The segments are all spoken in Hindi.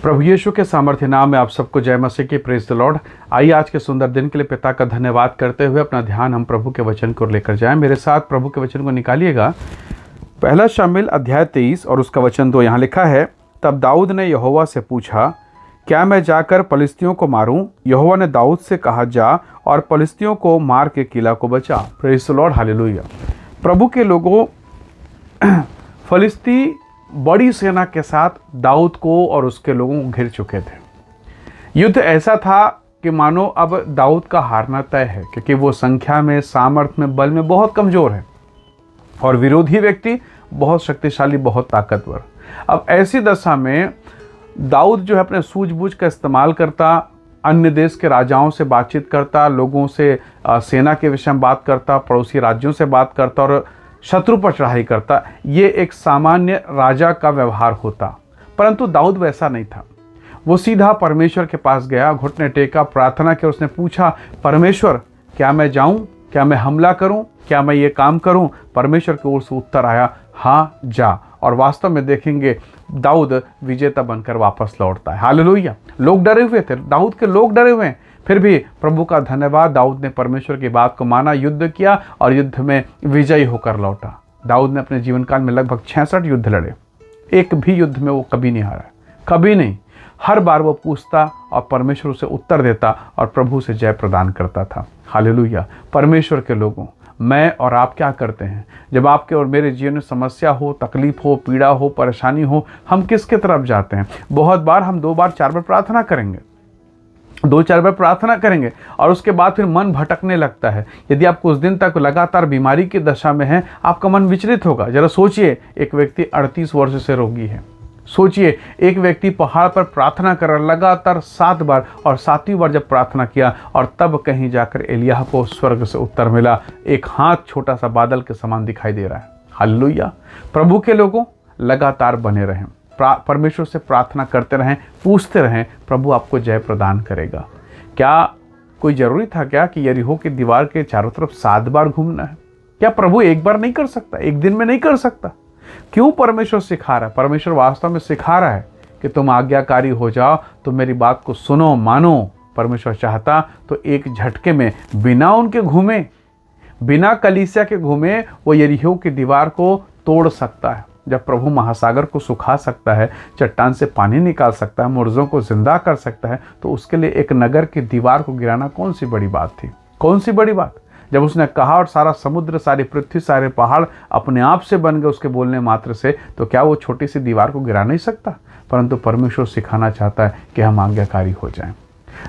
प्रभु यीशु के सामर्थ्य नाम में आप सबको जय मसीह की, प्रेज द लॉर्ड। आइए आज के सुंदर दिन के लिए पिता का धन्यवाद करते हुए अपना ध्यान हम प्रभु के वचन को लेकर जाएं। मेरे साथ प्रभु के वचन को निकालिएगा। पहला शामिल अध्याय 23 और उसका वचन 2 यहाँ लिखा है, तब दाऊद ने यहोवा से पूछा, क्या मैं जाकर पलिस्तियों को मारूं? यहोवा ने दाऊद से कहा, जा और पलिस्तियों को मार के किला को बचा। Praise the lord, hallelujah. प्रभु के लोगों, फलिस्ती बड़ी सेना के साथ दाऊद को और उसके लोगों को घिर चुके थे। युद्ध ऐसा था कि मानो अब दाऊद का हारना तय है, क्योंकि वो संख्या में, सामर्थ्य में, बल में बहुत कमज़ोर है और विरोधी व्यक्ति बहुत शक्तिशाली, बहुत ताकतवर। अब ऐसी दशा में दाऊद जो है अपने सूझबूझ का इस्तेमाल करता, अन्य देश के राजाओं से बातचीत करता, लोगों से सेना के विषय में बात करता, पड़ोसी राज्यों से बात करता और शत्रु पर चढ़ाई करता। ये एक सामान्य राजा का व्यवहार होता, परंतु दाऊद वैसा नहीं था। वो सीधा परमेश्वर के पास गया, घुटने टेका, प्रार्थना की। उसने पूछा, परमेश्वर क्या मैं जाऊं? क्या मैं हमला करूं? क्या मैं ये काम करूं? परमेश्वर की ओर से उत्तर आया, हाँ जा। और वास्तव में देखेंगे दाऊद विजेता बनकर वापस लौटता है। हालेलुया। लोग डरे हुए थे, दाऊद के लोग डरे हुए हैं, फिर भी प्रभु का धन्यवाद, दाऊद ने परमेश्वर की बात को माना, युद्ध किया और युद्ध में विजयी होकर लौटा। दाऊद ने अपने जीवन काल में लगभग 66 युद्ध लड़े। एक भी युद्ध में वो कभी नहीं हारा, कभी नहीं। हर बार वो पूछता और परमेश्वर उसे उत्तर देता और प्रभु से जय प्रदान करता था। हालेलुया। परमेश्वर के लोगों, मैं और आप क्या करते हैं? जब आपके और मेरे जीवन में समस्या हो, तकलीफ हो, पीड़ा हो, परेशानी हो, हम किसके तरफ जाते हैं? बहुत बार हम 2 बार 4 बार प्रार्थना करेंगे, 2-4 बार प्रार्थना करेंगे और उसके बाद फिर मन भटकने लगता है। यदि आप कुछ दिन तक लगातार बीमारी की दशा में हैं, आपका मन विचलित होगा। जरा सोचिए, एक व्यक्ति 38 वर्ष से रोगी है। सोचिए, एक व्यक्ति पहाड़ पर प्रार्थना कर रहा लगातार 7 बार, और 7वीं बार जब प्रार्थना किया और तब कहीं जाकर एलिय्याह को स्वर्ग से उत्तर मिला। एक हाथ छोटा सा बादल के समान दिखाई दे रहा है। हालेलुया। प्रभु के लोगों, लगातार बने रहें, परमेश्वर से प्रार्थना करते रहें, पूछते रहें, प्रभु आपको जय प्रदान करेगा। क्या कोई ज़रूरी था क्या कि यरीहो की दीवार के चारों तरफ 7 बार घूमना है? क्या प्रभु एक बार नहीं कर सकता? एक दिन में नहीं कर सकता? क्यों परमेश्वर सिखा रहा है? परमेश्वर वास्तव में सिखा रहा है कि तुम आज्ञाकारी हो जाओ, तुम मेरी बात को सुनो, मानो। परमेश्वर चाहता तो एक झटके में, बिना उनके घूमे, बिना कलीसिया के घूमे, वो यरीहो की दीवार को तोड़ सकता है। जब प्रभु महासागर को सुखा सकता है, चट्टान से पानी निकाल सकता है, मुर्दों को जिंदा कर सकता है, तो उसके लिए एक नगर की दीवार को गिराना कौन सी बड़ी बात थी? कौन सी बड़ी बात? जब उसने कहा और सारा समुद्र, सारी पृथ्वी, सारे पहाड़ अपने आप से बन गए उसके बोलने मात्र से, तो क्या वो छोटी सी दीवार को गिरा नहीं सकता? परंतु परमेश्वर सिखाना चाहता है कि हम आज्ञाकारी हो जाएं।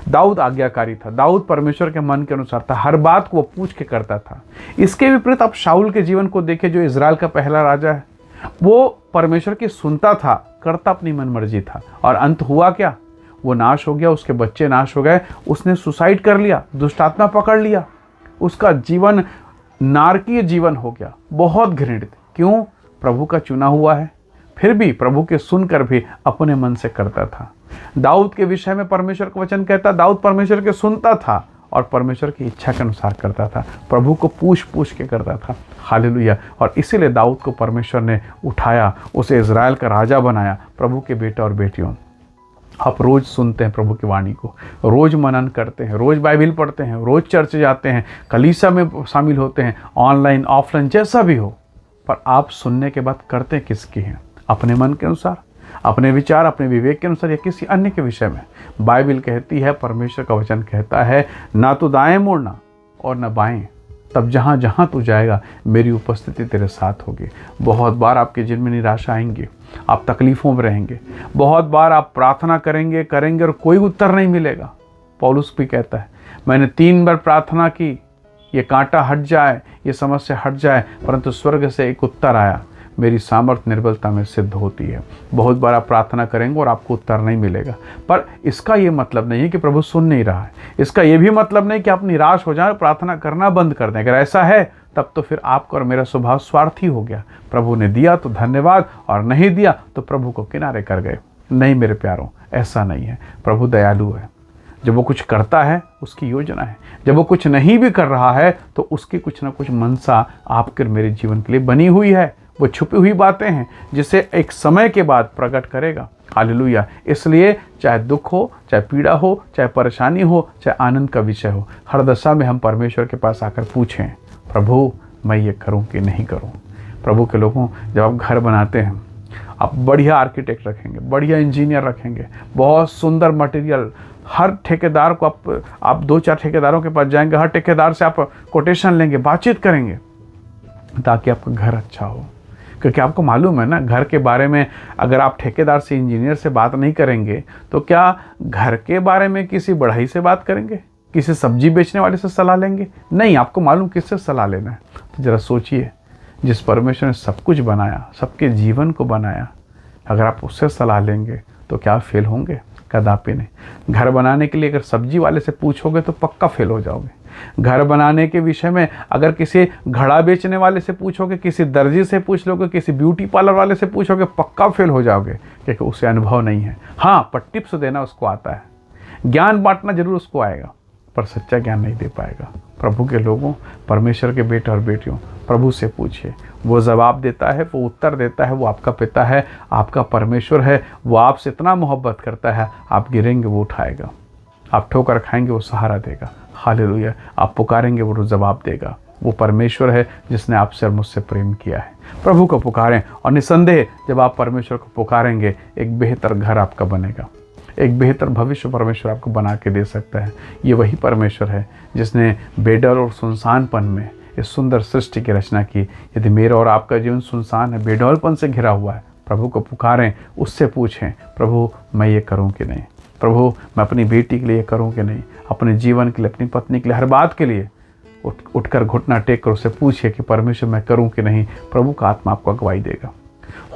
दाऊद आज्ञाकारी था, दाऊद परमेश्वर के मन के अनुसार था, हर बात को वो पूछ के करता था। इसके विपरीत आप शाऊल के जीवन को देखें, जो इजराइल का पहला राजा है। वो परमेश्वर की सुनता था, करता अपनी मनमर्जी था, और अंत हुआ क्या? वो नाश हो गया, उसके बच्चे नाश हो गए, उसने सुसाइड कर लिया, दुष्टात्मा पकड़ लिया, उसका जीवन नारकीय जीवन हो गया, बहुत घृणित। क्यों? प्रभु का चुना हुआ है, फिर भी प्रभु के सुनकर भी अपने मन से करता था। दाऊद के विषय में परमेश्वर का वचन कहता, दाऊद परमेश्वर के सुनता था और परमेश्वर की इच्छा के अनुसार करता था, प्रभु को पूछ के करता था। हालेलुया। और इसीलिए दाऊद को परमेश्वर ने उठाया, उसे इजराइल का राजा बनाया। प्रभु के बेटा और बेटियों, आप रोज़ सुनते हैं प्रभु की वाणी को, रोज़ मनन करते हैं, रोज़ बाइबिल पढ़ते हैं, रोज़ चर्च जाते हैं, कलीसिया में शामिल होते हैं, ऑनलाइन ऑफलाइन जैसा भी हो, पर आप सुनने के बाद करते किसकी हैं? अपने मन के अनुसार, अपने विचार, अपने विवेक के अनुसार, या किसी अन्य के विषय में? बाइबिल कहती है, परमेश्वर का वचन कहता है, ना तो दाएं मुड़ना और ना बाएं, तब जहाँ जहाँ तू जाएगा मेरी उपस्थिति तेरे साथ होगी। बहुत बार आपके जीवन में निराशा आएंगी, आप तकलीफ़ों में रहेंगे, बहुत बार आप प्रार्थना करेंगे और कोई उत्तर नहीं मिलेगा। पौलुस भी कहता है, मैंने 3 बार प्रार्थना की, ये कांटा हट जाए, ये समस्या हट जाए, परंतु स्वर्ग से एक उत्तर आया, मेरी सामर्थ्य निर्बलता में सिद्ध होती है। बहुत बार आप प्रार्थना करेंगे और आपको उत्तर नहीं मिलेगा, पर इसका ये मतलब नहीं है कि प्रभु सुन नहीं रहा है। इसका ये भी मतलब नहीं कि आप निराश हो जाएं, प्रार्थना करना बंद कर दें। अगर ऐसा है तब तो फिर आपका और मेरा स्वभाव स्वार्थी हो गया। प्रभु ने दिया तो धन्यवाद, और नहीं दिया तो प्रभु को किनारे कर गए। नहीं मेरे प्यारों, ऐसा नहीं है। प्रभु दयालु है। जब वो कुछ करता है उसकी योजना है, जब वो कुछ नहीं भी कर रहा है तो उसकी कुछ ना कुछ मनसा आपके और मेरे जीवन के लिए बनी हुई है। वो छुपी हुई बातें हैं जिसे एक समय के बाद प्रकट करेगा। हालेलुया। इसलिए चाहे दुख हो, चाहे पीड़ा हो, चाहे परेशानी हो, चाहे आनंद का विषय हो, हर दशा में हम परमेश्वर के पास आकर पूछें, प्रभु मैं ये करूं कि नहीं करूं। प्रभु के लोगों, जब आप घर बनाते हैं, आप बढ़िया आर्किटेक्ट रखेंगे, बढ़िया इंजीनियर रखेंगे, बहुत सुंदर मटेरियल, हर ठेकेदार को आप 2-4 ठेकेदारों के पास जाएंगे, हर ठेकेदार से आप कोटेशन लेंगे, बातचीत करेंगे ताकि आपका घर अच्छा हो। क्योंकि आपको मालूम है ना, घर के बारे में अगर आप ठेकेदार से, इंजीनियर से बात नहीं करेंगे तो क्या घर के बारे में किसी बढ़ई से बात करेंगे, किसी सब्जी बेचने वाले से सलाह लेंगे? नहीं, आपको मालूम किससे सलाह लेना है। तो ज़रा सोचिए, जिस परमेश्वर ने सब कुछ बनाया, सबके जीवन को बनाया, अगर आप उससे सलाह लेंगे तो क्या फेल होंगे? कदापि नहीं। घर बनाने के लिए अगर सब्जी वाले से पूछोगे तो पक्का फेल हो जाओगे। घर बनाने के विषय में अगर किसी घड़ा बेचने वाले से पूछोगे, किसी दर्जी से पूछ लोगे, किसी ब्यूटी पार्लर वाले से पूछोगे, पक्का फेल हो जाओगे, क्योंकि उसे अनुभव नहीं है। हाँ, पर टिप्स देना उसको आता है, ज्ञान बांटना जरूर उसको आएगा, पर सच्चा ज्ञान नहीं दे पाएगा। प्रभु के लोगों, परमेश्वर के बेटे और बेटियों, प्रभु से पूछिए, वो जवाब देता है, वो उत्तर देता है। वो आपका पिता है, आपका परमेश्वर है। वो आपसे इतना मोहब्बत करता है, आप गिरेंगे वो उठाएगा, आप ठोकर खाएंगे वो सहारा देगा। हालेलुया। आप पुकारेंगे वो जवाब देगा। वो परमेश्वर है जिसने आपसे और मुझसे प्रेम किया है। प्रभु को पुकारें, और निसंदेह जब आप परमेश्वर को पुकारेंगे, एक बेहतर घर आपका बनेगा, एक बेहतर भविष्य परमेश्वर आपको बना के दे सकता है। ये वही परमेश्वर है जिसने बेडर और सुनसानपन में इस सुंदर सृष्टि की रचना की। यदि मेरा और आपका जीवन सुनसान है, बेडौलपन से घिरा हुआ है, प्रभु को पुकारें, उससे पूछें, प्रभु मैं ये करूं कि नहीं, प्रभु मैं अपनी बेटी के लिए करूं कि नहीं, अपने जीवन के लिए, अपनी पत्नी के लिए, हर बात के लिए उठकर घुटना टेक कर उससे पूछिए कि परमेश्वर मैं करूं कि नहीं। प्रभु का आत्मा आपको अगुवाई देगा।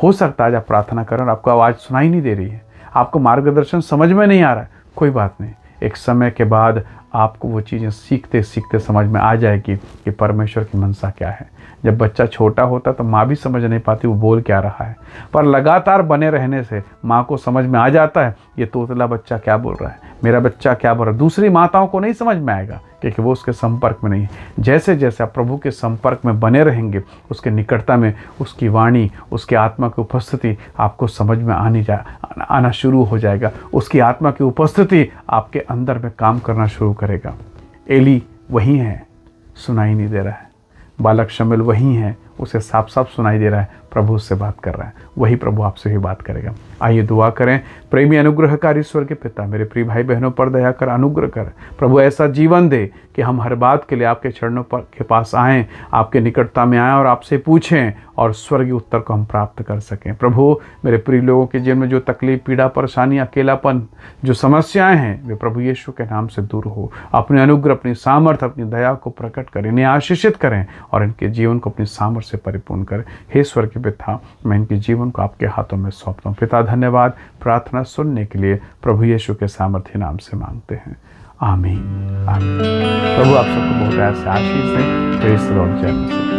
हो सकता है आज आप प्रार्थना करें और आपको आवाज़ सुनाई नहीं दे रही है, आपको मार्गदर्शन समझ में नहीं आ रहा है, कोई बात नहीं, एक समय के बाद आपको वो चीज़ें सीखते सीखते समझ में आ जाएगी कि परमेश्वर की मनसा क्या है। जब बच्चा छोटा होता तो माँ भी समझ नहीं पाती वो बोल क्या रहा है, पर लगातार बने रहने से माँ को समझ में आ जाता है ये तोतला बच्चा क्या बोल रहा है, मेरा बच्चा क्या बोल रहा है। दूसरी माताओं को नहीं समझ में आएगा क्योंकि वो उसके संपर्क में नहीं है। जैसे जैसे आप प्रभु के संपर्क में बने रहेंगे, उसके निकटता में उसकी वाणी, उसकी आत्मा की उपस्थिति आपको समझ में आना शुरू हो जाएगा। उसकी आत्मा की उपस्थिति आपके अंदर में काम करना शुरू करेगा। एली वही है, सुनाई नहीं दे रहा है। बालक शमूएल वही है, उसे साफ साफ सुनाई दे रहा है, प्रभु उससे बात कर रहा है। वही प्रभु आपसे भी बात करेगा। आइए दुआ करें। प्रेमी अनुग्रहकारी ईश्वर के पिता, मेरे प्रिय भाई बहनों पर दया कर, अनुग्रह कर। प्रभु ऐसा जीवन दे कि हम हर बात के लिए आपके चरणों पर के पास आएँ, आपके निकटता में आएँ और आपसे पूछें और स्वर्गीय उत्तर को हम प्राप्त कर सकें। प्रभु मेरे प्रिय लोगों के जीवन में जो तकलीफ, पीड़ा, परेशानी, अकेलापन, जो समस्याएं हैं, वे प्रभु यीशु के नाम से दूर हो। अपने अनुग्रह, अपनी सामर्थ्य, अपनी दया को प्रकट करें, इन्हें आशीषित करें और इनके जीवन को अपनी सामर्थ्य से परिपूर्ण करें। हे स्वर्ग के पिता, मैं इनके जीवन को आपके हाथों में सौंपता हूँ। पिता धन्यवाद, प्रार्थना सुनने के लिए प्रभु यीशु के सामर्थ्य नाम से मांगते हैं, आमीन आमीन। प्रभु आप सबको बहुत ऐसे आशीष दें। Praise the Lord. जय मसीह।